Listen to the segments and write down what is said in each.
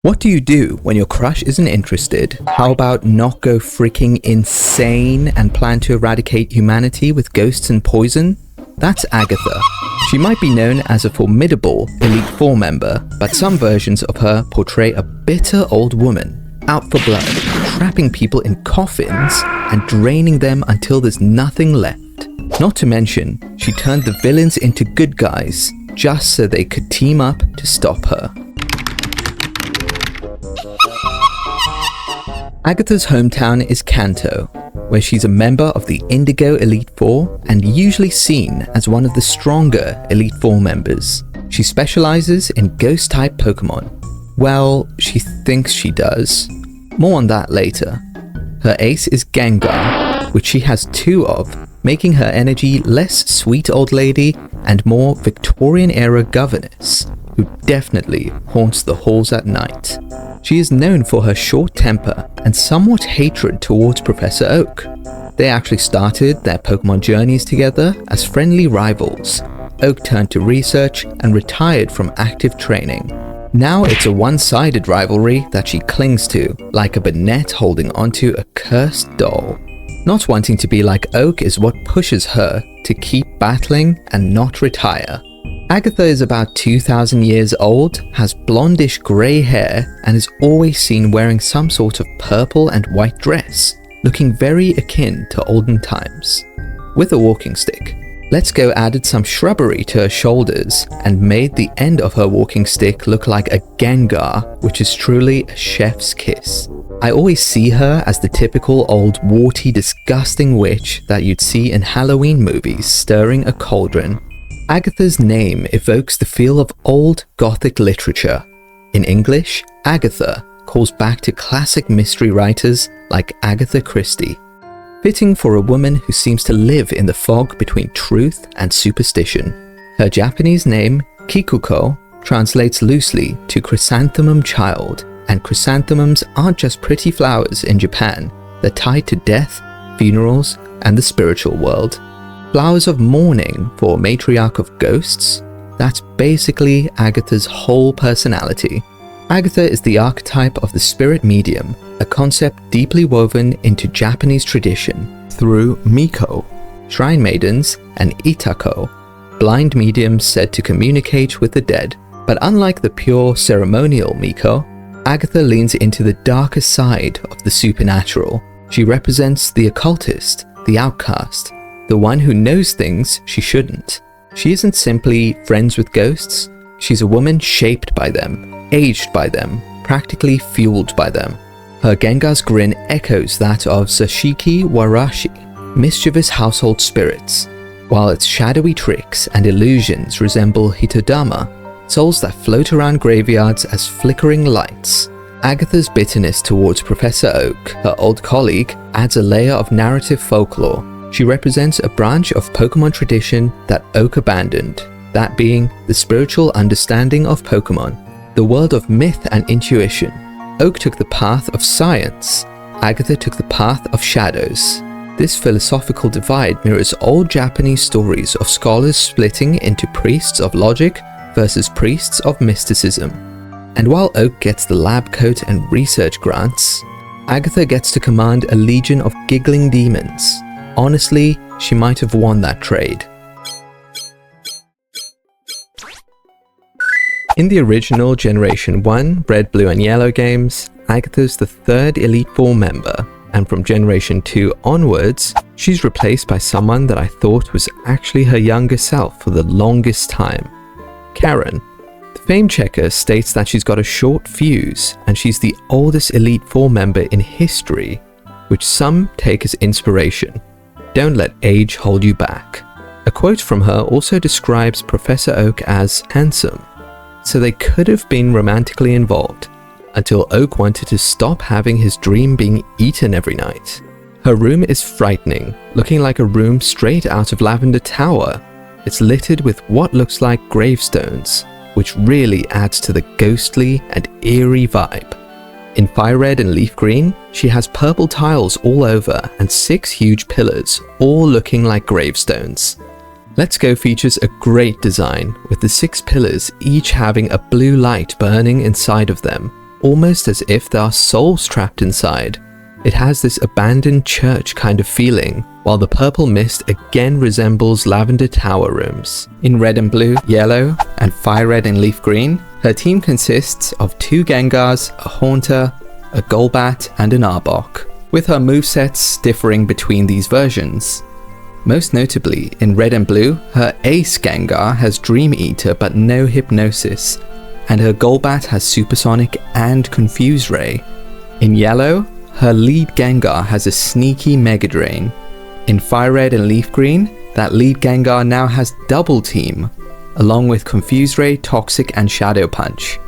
What do you do when your crush isn't interested? How about not go freaking insane and plan to eradicate humanity with ghosts and poison? That's Agatha. She might be known as a formidable Elite Four member, but some versions of her portray a bitter old woman, out for blood, trapping people in coffins and draining them until there's nothing left. Not to mention, she turned the villains into good guys just so they could team up to stop her. Agatha's hometown is Kanto, where she's a member of the Indigo Elite Four and usually seen as one of the stronger Elite Four members. She specializes in ghost-type Pokemon. Well, she thinks she does. More on that later. Her ace is Gengar, which she has two of, making her energy less sweet old lady and more Victorian-era governess, who definitely haunts the halls at night. She is known for her short temper and somewhat hatred towards Professor Oak. They actually started their Pokemon journeys together as friendly rivals. Oak turned to research and retired from active training. Now it's a one-sided rivalry that she clings to, like a Banette holding onto a cursed doll. Not wanting to be like Oak is what pushes her to keep battling and not retire. Agatha is about 2,000 years old, has blondish grey hair, and is always seen wearing some sort of purple and white dress, looking very akin to olden times. With a walking stick. Let's Go added some shrubbery to her shoulders and made the end of her walking stick look like a Gengar, which is truly a chef's kiss. I always see her as the typical old warty disgusting witch that you'd see in Halloween movies stirring a cauldron. Agatha's name evokes the feel of old Gothic literature. In English, Agatha calls back to classic mystery writers like Agatha Christie. Fitting for a woman who seems to live in the fog between truth and superstition. Her Japanese name, Kikuko, translates loosely to chrysanthemum child, and chrysanthemums aren't just pretty flowers in Japan, they're tied to death, funerals, and the spiritual world. Flowers of mourning for matriarch of ghosts, that's basically Agatha's whole personality. Agatha is the archetype of the spirit medium, a concept deeply woven into Japanese tradition through Miko, shrine maidens, and Itako, blind mediums said to communicate with the dead. But unlike the pure ceremonial Miko, Agatha leans into the darker side of the supernatural. She represents the occultist, the outcast, the one who knows things she shouldn't. She isn't simply friends with ghosts, she's a woman shaped by them, aged by them, practically fueled by them. Her Gengar's grin echoes that of Sashiki Warashi, mischievous household spirits, while its shadowy tricks and illusions resemble Hitodama, souls that float around graveyards as flickering lights. Agatha's bitterness towards Professor Oak, her old colleague, adds a layer of narrative folklore. She represents a branch of Pokemon tradition that Oak abandoned, that being the spiritual understanding of Pokemon, the world of myth and intuition. Oak took the path of science, Agatha took the path of shadows. This philosophical divide mirrors old Japanese stories of scholars splitting into priests of logic versus priests of mysticism. And while Oak gets the lab coat and research grants, Agatha gets to command a legion of giggling demons. Honestly, she might have won that trade. In the original Generation 1 Red, Blue and Yellow games, Agatha's the third Elite Four member, and from Generation 2 onwards, she's replaced by someone that I thought was actually her younger self for the longest time. Karen. The fame checker states that she's got a short fuse, and she's the oldest Elite Four member in history, which some take as inspiration. Don't let age hold you back. A quote from her also describes Professor Oak as handsome, so they could have been romantically involved, until Oak wanted to stop having his dream being eaten every night. Her room is frightening, looking like a room straight out of Lavender Tower. It's littered with what looks like gravestones, which really adds to the ghostly and eerie vibe. In Fire Red and Leaf Green, she has purple tiles all over and 6 huge pillars, all looking like gravestones. Let's Go features a great design, with the 6 pillars each having a blue light burning inside of them. almost as if there are souls trapped inside. It has this abandoned church kind of feeling, while the purple mist again resembles lavender tower rooms. In red and blue, yellow, and fire red and leaf green, her team consists of 2 Gengars, a Haunter, a Golbat, and an Arbok, with her movesets differing between these versions. Most notably, in red and blue, her ace Gengar has Dream Eater but no Hypnosis, and her Golbat has Supersonic and Confuse Ray. In yellow, her lead Gengar has a sneaky Mega Drain. In fire red and leaf green, that lead Gengar now has Double Team, along with Confuse Ray, Toxic, and Shadow Punch.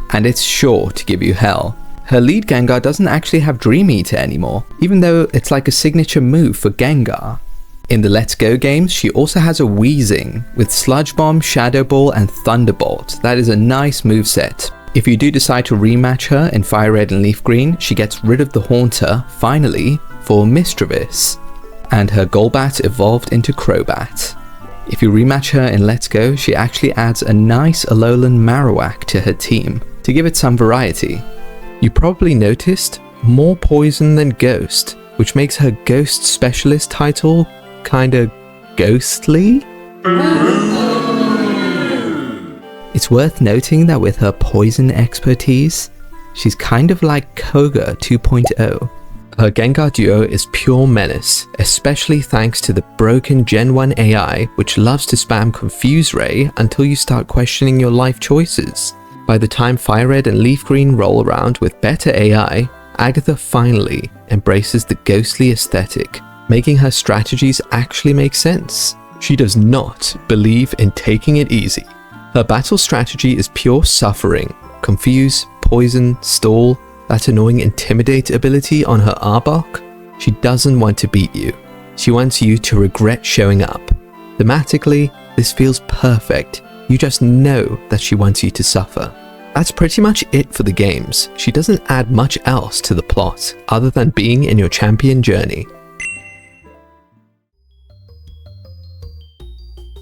And it's sure to give you hell. Her lead Gengar doesn't actually have Dream Eater anymore, even though it's like a signature move for Gengar. In the Let's Go games, she also has a Weezing with Sludge Bomb, Shadow Ball, and Thunderbolt. That is a nice moveset. If you do decide to rematch her in Fire Red and Leaf Green, she gets rid of the Haunter, finally, for Mischievous, and her Golbat evolved into Crobat. If you rematch her in Let's Go, she actually adds a nice Alolan Marowak to her team, to give it some variety. You probably noticed more poison than Ghost, which makes her Ghost Specialist title kinda ghostly? It's worth noting that with her poison expertise, she's kind of like Koga 2.0. Her Gengar duo is pure menace, especially thanks to the broken Gen 1 AI, which loves to spam Confuse Ray until you start questioning your life choices. By the time Fire Red and Leaf Green roll around with better AI, Agatha finally embraces the ghostly aesthetic, making her strategies actually make sense. She does not believe in taking it easy. Her battle strategy is pure suffering. Confuse, poison, stall, that annoying intimidate ability on her Arbok. She doesn't want to beat you. She wants you to regret showing up. Thematically, this feels perfect. You just know that she wants you to suffer. That's pretty much it for the games. She doesn't add much else to the plot, other than being in your champion journey.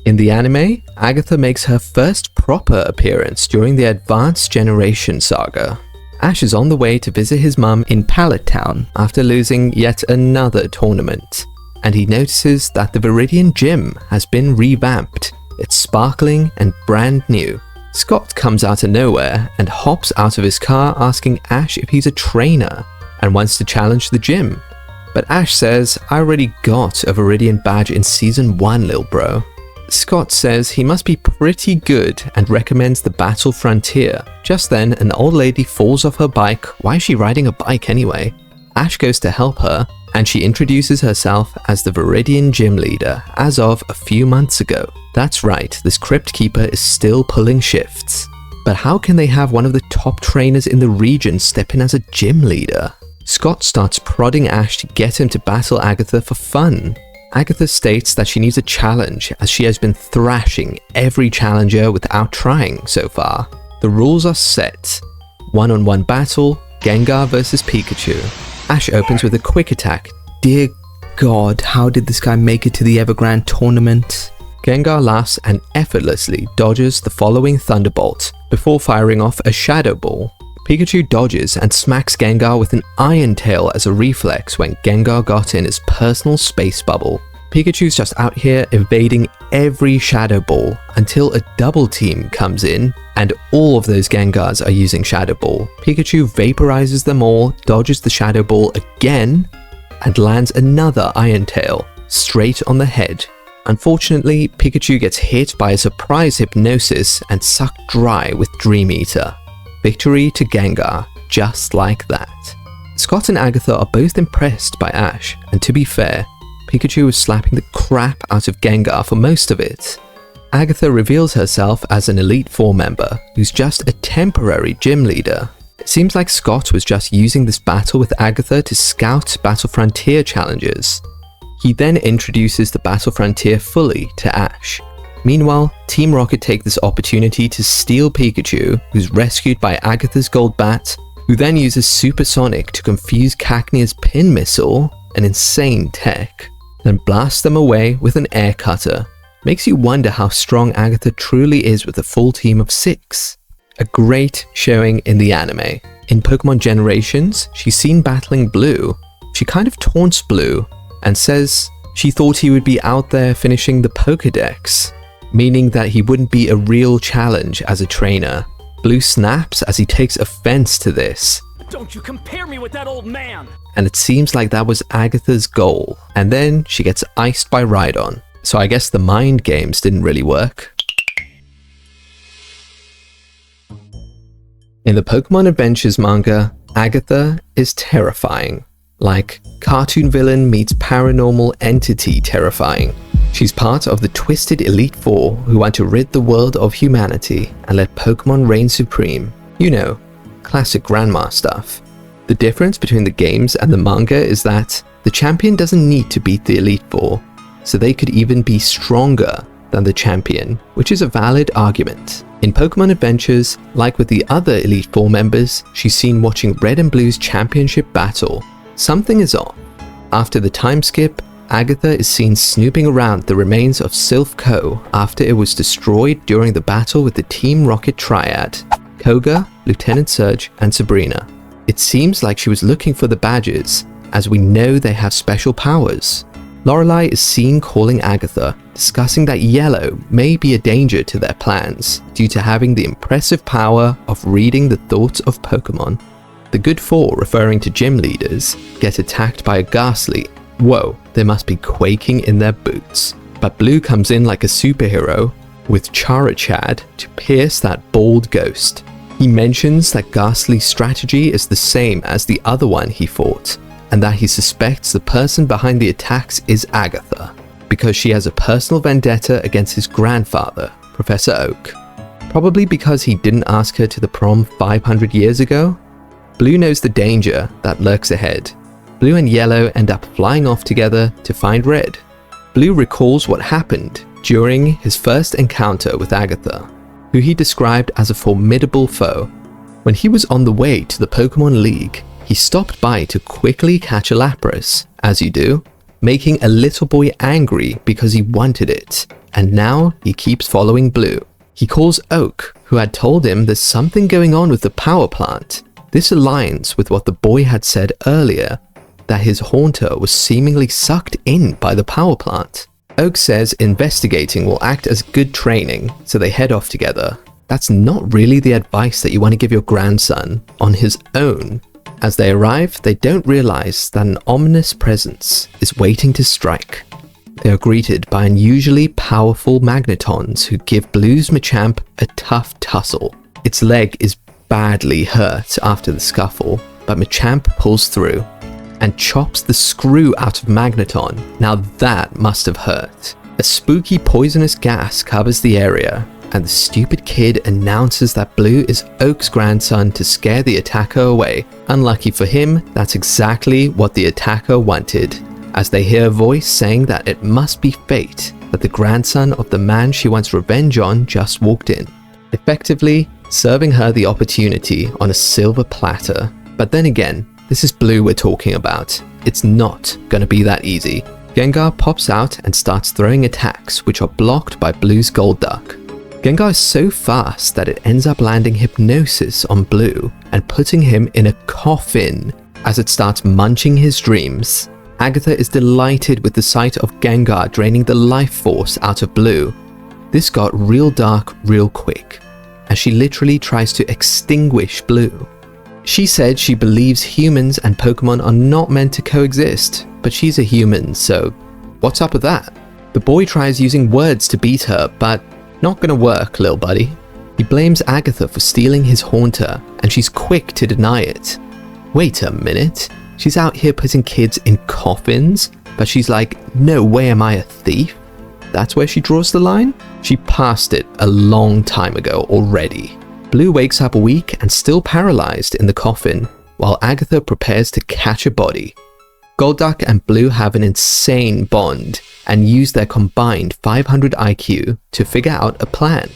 In the anime, Agatha makes her first proper appearance during the Advanced Generation saga. Ash is on the way to visit his mum in Pallet Town after losing yet another tournament, and he notices that the Viridian Gym has been revamped. It's sparkling and brand new. Scott comes out of nowhere and hops out of his car asking Ash if he's a trainer and wants to challenge the gym. But Ash says, "I already got a Viridian badge in Season 1, lil bro." Scott says he must be pretty good and recommends the Battle Frontier. Just then, an old lady falls off her bike. Why is she riding a bike anyway? Ash goes to help her, and she introduces herself as the Viridian Gym Leader as of a few months ago. That's right, this Crypt Keeper is still pulling shifts. But how can they have one of the top trainers in the region step in as a gym leader? Scott starts prodding Ash to get him to battle Agatha for fun. Agatha states that she needs a challenge as she has been thrashing every challenger without trying so far. The rules are set. One-on-one battle, Gengar versus Pikachu. Ash opens with a quick attack. Dear God, how did this guy make it to the Evergrande tournament? Gengar laughs and effortlessly dodges the following Thunderbolt before firing off a Shadow Ball. Pikachu dodges and smacks Gengar with an Iron Tail as a reflex when Gengar got in his personal space bubble. Pikachu's just out here evading every Shadow Ball until a double team comes in and all of those Gengars are using Shadow Ball. Pikachu vaporizes them all, dodges the Shadow Ball again, and lands another Iron Tail straight on the head. Unfortunately, Pikachu gets hit by a surprise Hypnosis and sucked dry with Dream Eater. Victory to Gengar, just like that. Scott and Agatha are both impressed by Ash, and to be fair, Pikachu was slapping the crap out of Gengar for most of it. Agatha reveals herself as an Elite Four member, who's just a temporary gym leader. It seems like Scott was just using this battle with Agatha to scout Battle Frontier challenges. He then introduces the Battle Frontier fully to Ash. Meanwhile, Team Rocket take this opportunity to steal Pikachu, who's rescued by Agatha's Golbat, who then uses Supersonic to confuse Cacnea's Pin Missile, an insane tech, then blasts them away with an air cutter. Makes you wonder how strong Agatha truly is with a full team of 6. A great showing in the anime. In Pokemon Generations, she's seen battling Blue. She kind of taunts Blue and says she thought he would be out there finishing the Pokédex, meaning that he wouldn't be a real challenge as a trainer. Blue snaps as he takes offense to this. Don't you compare me with that old man! And it seems like that was Agatha's goal. And then she gets iced by Rhydon. So I guess the mind games didn't really work. In the Pokemon Adventures manga, Agatha is terrifying. Like cartoon villain meets paranormal entity terrifying. She's part of the twisted Elite Four who want to rid the world of humanity and let Pokemon reign supreme. You know, classic grandma stuff. The difference between the games and the manga is that the champion doesn't need to beat the Elite Four, so they could even be stronger than the champion, which is a valid argument. In Pokemon Adventures, like with the other Elite Four members, she's seen watching Red and Blue's championship battle. Something is off. After the time skip, Agatha is seen snooping around the remains of Sylph Co after it was destroyed during the battle with the Team Rocket Triad, Koga, Lieutenant Surge, and Sabrina. It seems like she was looking for the badges, as we know they have special powers. Lorelei is seen calling Agatha, discussing that Yellow may be a danger to their plans due to having the impressive power of reading the thoughts of Pokemon. The Good Four, referring to gym leaders, get attacked by a Ghastly. Whoa, they must be quaking in their boots. But Blue comes in like a superhero with Charachad to pierce that bald ghost. He mentions that Ghastly's strategy is the same as the other one he fought, and that he suspects the person behind the attacks is Agatha, because she has a personal vendetta against his grandfather, Professor Oak. Probably because he didn't ask her to the prom 500 years ago? Blue knows the danger that lurks ahead. Blue and Yellow end up flying off together to find Red. Blue recalls what happened during his first encounter with Agatha, who he described as a formidable foe. When he was on the way to the Pokemon League, he stopped by to quickly catch a Lapras, as you do, making a little boy angry because he wanted it, and now he keeps following Blue. He calls Oak, who had told him there's something going on with the power plant. This aligns with what the boy had said earlier, that his Haunter was seemingly sucked in by the power plant. Oak says investigating will act as good training, so they head off together. That's not really the advice that you want to give your grandson on his own. As they arrive, they don't realize that an ominous presence is waiting to strike. They are greeted by unusually powerful Magnetons who give Blue's Machamp a tough tussle. Its leg is badly hurt after the scuffle, but Machamp pulls through and chops the screw out of Magneton. Now that must have hurt. A spooky poisonous gas covers the area, and the stupid kid announces that Blue is Oak's grandson to scare the attacker away. Unlucky for him, that's exactly what the attacker wanted, as they hear a voice saying that it must be fate that the grandson of the man she wants revenge on just walked in, effectively serving her the opportunity on a silver platter. But then again, this is Blue we're talking about. It's not gonna be that easy. Gengar pops out and starts throwing attacks which are blocked by Blue's Golduck. Gengar is so fast that it ends up landing Hypnosis on Blue and putting him in a coffin as it starts munching his dreams. Agatha is delighted with the sight of Gengar draining the life force out of Blue. This got real dark real quick, as she literally tries to extinguish Blue. She said she believes humans and Pokemon are not meant to coexist, but she's a human, so what's up with that? The boy tries using words to beat her, but not gonna work, lil buddy. He blames Agatha for stealing his Haunter, and she's quick to deny it. Wait a minute, she's out here putting kids in coffins, but she's like, no way am I a thief? That's where she draws the line? She passed it a long time ago already. Blue wakes up weak and still paralyzed in the coffin, while Agatha prepares to catch a body. Golduck and Blue have an insane bond and use their combined 500 IQ to figure out a plan.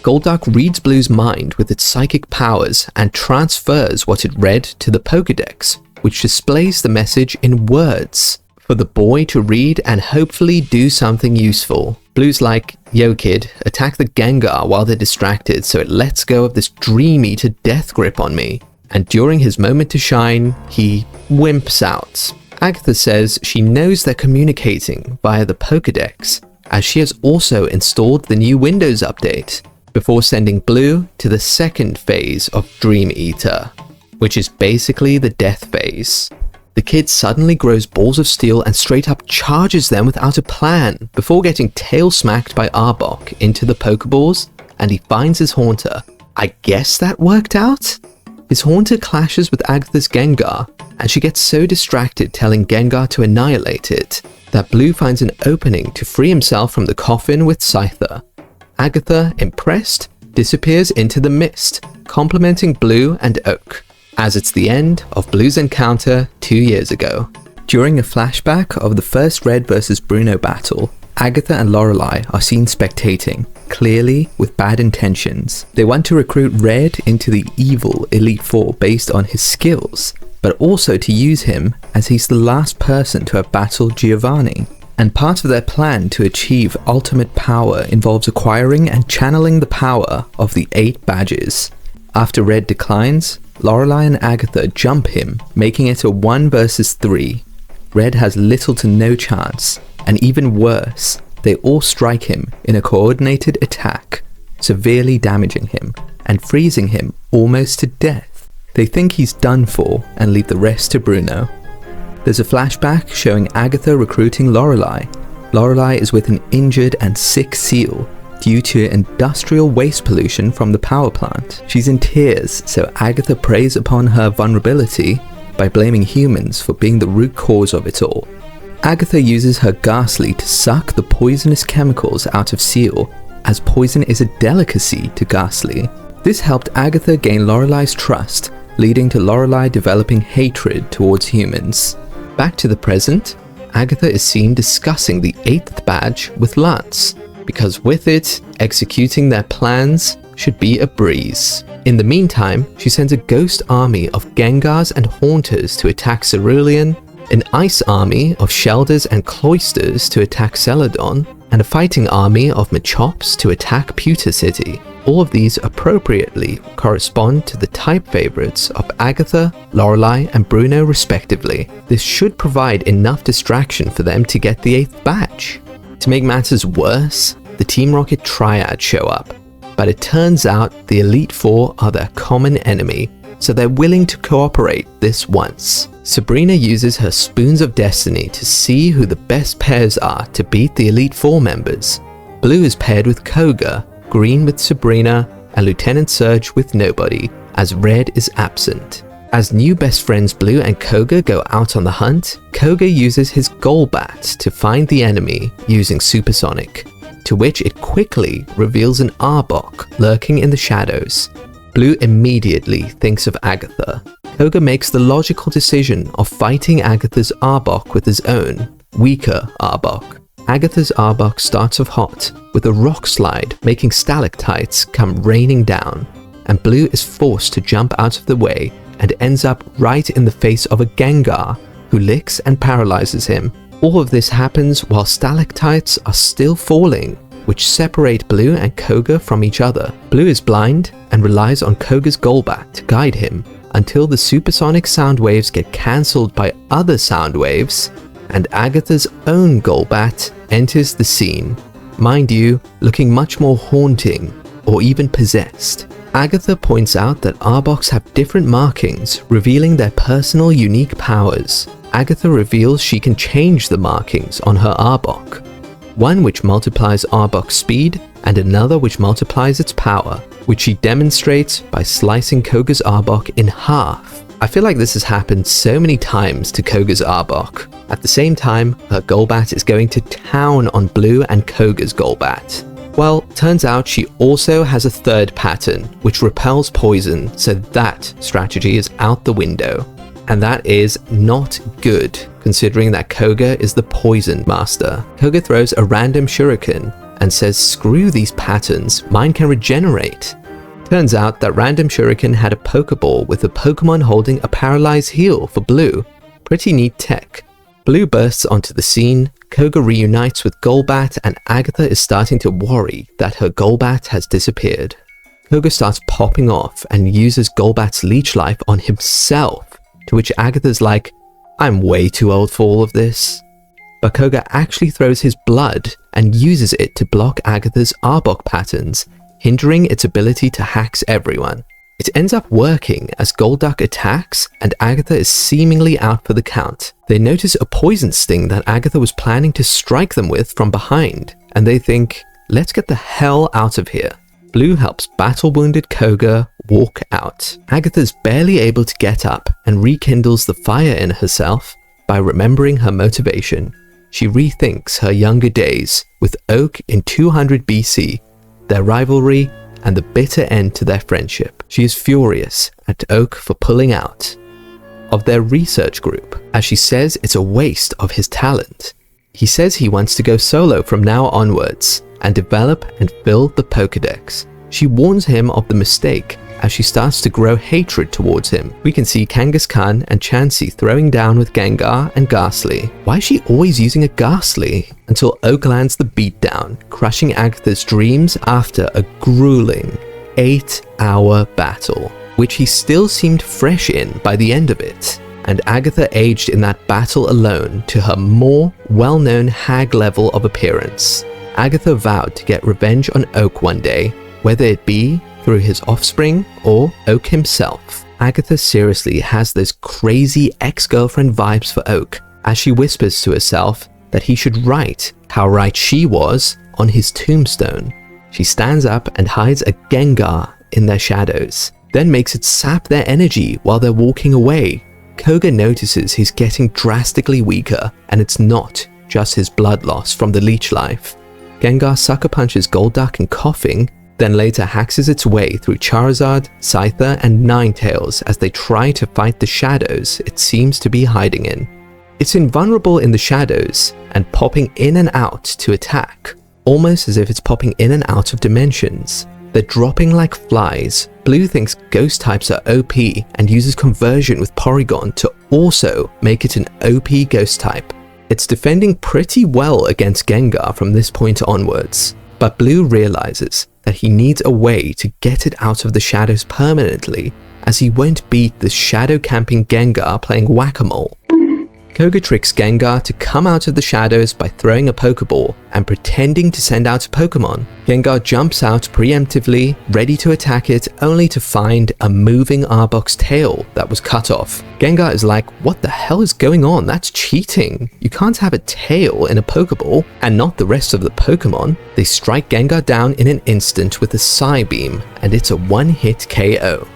Golduck reads Blue's mind with its psychic powers and transfers what it read to the Pokédex, which displays the message in words for the boy to read and hopefully do something useful. Blue's like, yo kid, attack the Gengar while they're distracted so it lets go of this Dream Eater death grip on me. and during his moment to shine, he wimps out. Agatha says she knows they're communicating via the Pokédex, as she has also installed the new Windows update, before sending Blue to the second phase of Dream Eater, which is basically the death phase. The kid suddenly grows balls of steel and straight up charges them without a plan, before getting tail smacked by Arbok into the Pokeballs, and he finds his Haunter. I guess that worked out? His Haunter clashes with Agatha's Gengar, and she gets so distracted telling Gengar to annihilate it, that Blue finds an opening to free himself from the coffin with Scyther. Agatha, impressed, disappears into the mist, complimenting Blue and Oak, as it's the end of Blue's encounter 2 years ago. During a flashback of the first Red vs Bruno battle, Agatha and Lorelei are seen spectating, clearly with bad intentions. They want to recruit Red into the evil Elite Four based on his skills, but also to use him as he's the last person to have battled Giovanni. And part of their plan to achieve ultimate power involves acquiring and channeling the power of the 8 badges. After Red declines, Lorelei and Agatha jump him, making it a 1 versus 3. Red has little to no chance, and even worse, they all strike him in a coordinated attack, severely damaging him and freezing him almost to death. They think he's done for and leave the rest to Bruno. There's a flashback showing Agatha recruiting Lorelei. Lorelei is with an injured and sick seal due to industrial waste pollution from the power plant. She's in tears, so Agatha preys upon her vulnerability by blaming humans for being the root cause of it all. Agatha uses her Ghastly to suck the poisonous chemicals out of Seal, as poison is a delicacy to Ghastly. This helped Agatha gain Lorelei's trust, leading to Lorelei developing hatred towards humans. Back to the present, Agatha is seen discussing the 8th badge with Lance, because with it, executing their plans should be a breeze. In the meantime, she sends a ghost army of Gengars and Haunters to attack Cerulean, an ice army of Shelders and Cloisters to attack Celadon, and a fighting army of Machops to attack Pewter City. All of these appropriately correspond to the type favorites of Agatha, Lorelei, and Bruno respectively. This should provide enough distraction for them to get the 8th badge. To make matters worse, the Team Rocket Triad show up, but it turns out the Elite Four are their common enemy, so they're willing to cooperate this once. Sabrina uses her Spoons of Destiny to see who the best pairs are to beat the Elite Four members. Blue is paired with Koga, Green with Sabrina, and Lieutenant Surge with nobody, as Red is absent. As new best friends Blue and Koga go out on the hunt, Koga uses his Golbat to find the enemy using Supersonic, to which it quickly reveals an Arbok lurking in the shadows. Blue immediately thinks of Agatha. Koga makes the logical decision of fighting Agatha's Arbok with his own, weaker Arbok. Agatha's Arbok starts off hot, with a rock slide making stalactites come raining down, and Blue is forced to jump out of the way and ends up right in the face of a Gengar, who licks and paralyzes him. All of this happens while stalactites are still falling, which separate Blue and Koga from each other. Blue is blind and relies on Koga's Golbat to guide him until the supersonic sound waves get cancelled by other sound waves, and Agatha's own Golbat enters the scene. Mind you, looking much more haunting or even possessed. Agatha points out that Arboks have different markings, revealing their personal unique powers. Agatha reveals she can change the markings on her Arbok, one which multiplies Arbok's speed and another which multiplies its power, which she demonstrates by slicing Koga's Arbok in half. I feel like this has happened so many times to Koga's Arbok. At the same time, her Golbat is going to town on Blue and Koga's Golbat. Well, turns out she also has a third pattern, which repels poison, so that strategy is out the window. And that is not good, considering that Koga is the poison master. Koga throws a random shuriken and says, "Screw these patterns, mine can regenerate." Turns out that random shuriken had a Pokeball with a Pokemon holding a paralyzed heal for Blue. Pretty neat tech. Blue bursts onto the scene, Koga reunites with Golbat, and Agatha is starting to worry that her Golbat has disappeared. Koga starts popping off and uses Golbat's leech life on himself, to which Agatha's like, I'm way too old for all of this. But Koga actually throws his blood and uses it to block Agatha's Arbok patterns, hindering its ability to hax everyone. It ends up working as Golduck attacks and Agatha is seemingly out for the count. They notice a poison sting that Agatha was planning to strike them with from behind, and they think, let's get the hell out of here. Blue helps battle-wounded Koga walk out. Agatha's barely able to get up and rekindles the fire in herself by remembering her motivation. She rethinks her younger days with Oak in 200 BC, their rivalry, and the bitter end to their friendship. She is furious at Oak for pulling out of their research group, as she says it's a waste of his talent. He says he wants to go solo from now onwards and develop and fill the Pokédex. She warns him of the mistake as she starts to grow hatred towards him. We can see Kangaskhan and Chansey throwing down with Gengar and Ghastly. Why is she always using a Ghastly? Until Oak lands the beatdown, crushing Agatha's dreams after a grueling 8-hour battle, which he still seemed fresh in by the end of it. And Agatha aged in that battle alone to her more well-known hag level of appearance. Agatha vowed to get revenge on Oak one day, whether it be through his offspring or Oak himself. Agatha seriously has those crazy ex-girlfriend vibes for Oak, as she whispers to herself that he should write how right she was on his tombstone. She stands up and hides a Gengar in their shadows, then makes it sap their energy while they're walking away. Koga notices he's getting drastically weaker, and it's not just his blood loss from the leech life. Gengar sucker punches Golduck and Coughing, then later haxes its way through Charizard, Scyther, and Ninetales as they try to fight the shadows it seems to be hiding in. It's invulnerable in the shadows and popping in and out to attack, almost as if it's popping in and out of dimensions. They're dropping like flies. Blue thinks ghost types are OP and uses conversion with Porygon to also make it an OP ghost type. It's defending pretty well against Gengar from this point onwards, but Blue realizes that he needs a way to get it out of the shadows permanently, as he won't beat the shadow camping Gengar playing whack-a-mole. Koga tricks Gengar to come out of the shadows by throwing a Pokeball and pretending to send out a Pokemon. Gengar jumps out preemptively, ready to attack it, only to find a moving Arbok's tail that was cut off. Gengar is like, what the hell is going on? That's cheating. You can't have a tail in a Pokeball and not the rest of the Pokemon. They strike Gengar down in an instant with a Psybeam, and it's a one-hit KO.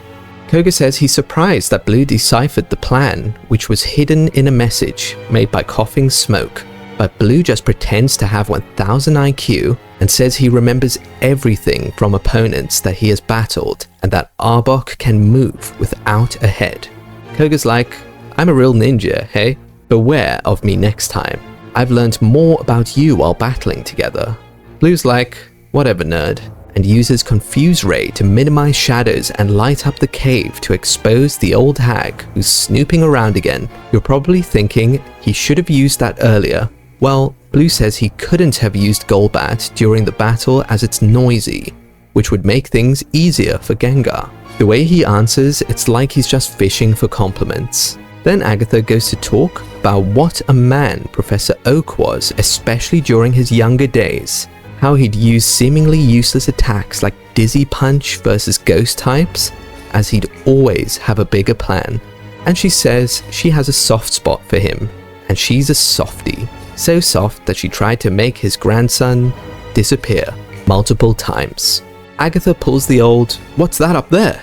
Koga says he's surprised that Blue deciphered the plan, which was hidden in a message made by Coughing Smoke, but Blue just pretends to have 1000 IQ and says he remembers everything from opponents that he has battled and that Arbok can move without a head. Koga's like, I'm a real ninja, hey? Beware of me next time. I've learned more about you while battling together. Blue's like, whatever, nerd, and uses Confuse Ray to minimize shadows and light up the cave to expose the old hag who's snooping around again. You're probably thinking he should have used that earlier. Well, Blue says he couldn't have used Golbat during the battle as it's noisy, which would make things easier for Gengar. The way he answers, it's like he's just fishing for compliments. Then Agatha goes to talk about what a man Professor Oak was, especially during his younger days. How he'd use seemingly useless attacks like Dizzy Punch versus ghost types, as he'd always have a bigger plan. And she says she has a soft spot for him, and she's a softie. So soft that she tried to make his grandson disappear multiple times. Agatha pulls the old, what's that up there?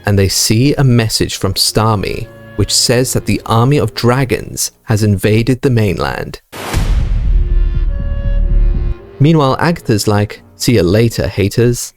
And they see a message from Starmie, which says that the army of dragons has invaded the mainland. Meanwhile, Agatha's like, see you later, haters.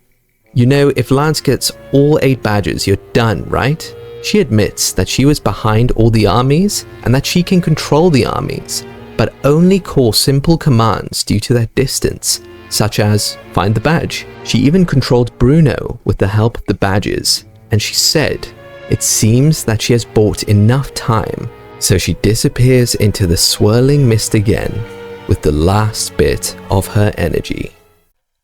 You know, if Lance gets all 8 badges, you're done, right? She admits that she was behind all the armies and that she can control the armies, but only call simple commands due to their distance, such as find the badge. She even controlled Bruno with the help of the badges, and she said, it seems that she has bought enough time, so she disappears into the swirling mist again with the last bit of her energy.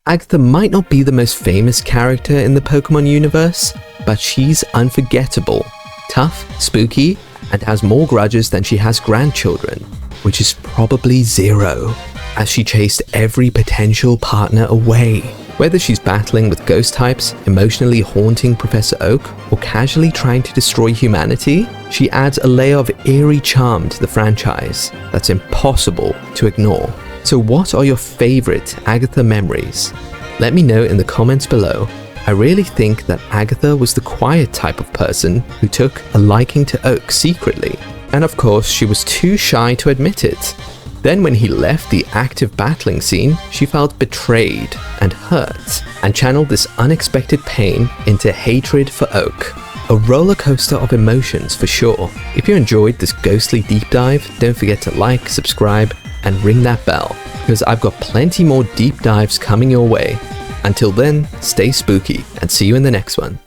Agatha might not be the most famous character in the Pokemon universe, but she's unforgettable, tough, spooky, and has more grudges than she has grandchildren, which is probably 0, as she chased every potential partner away. Whether she's battling with ghost types, emotionally haunting Professor Oak, or casually trying to destroy humanity, she adds a layer of eerie charm to the franchise that's impossible to ignore. So what are your favorite Agatha memories? Let me know in the comments below. I really think that Agatha was the quiet type of person who took a liking to Oak secretly. And of course, she was too shy to admit it. Then when he left the active battling scene, she felt betrayed and hurt, and channeled this unexpected pain into hatred for Oak. A roller coaster of emotions for sure. If you enjoyed this ghostly deep dive, don't forget to like, subscribe, and ring that bell, because I've got plenty more deep dives coming your way. Until then, stay spooky, and see you in the next one.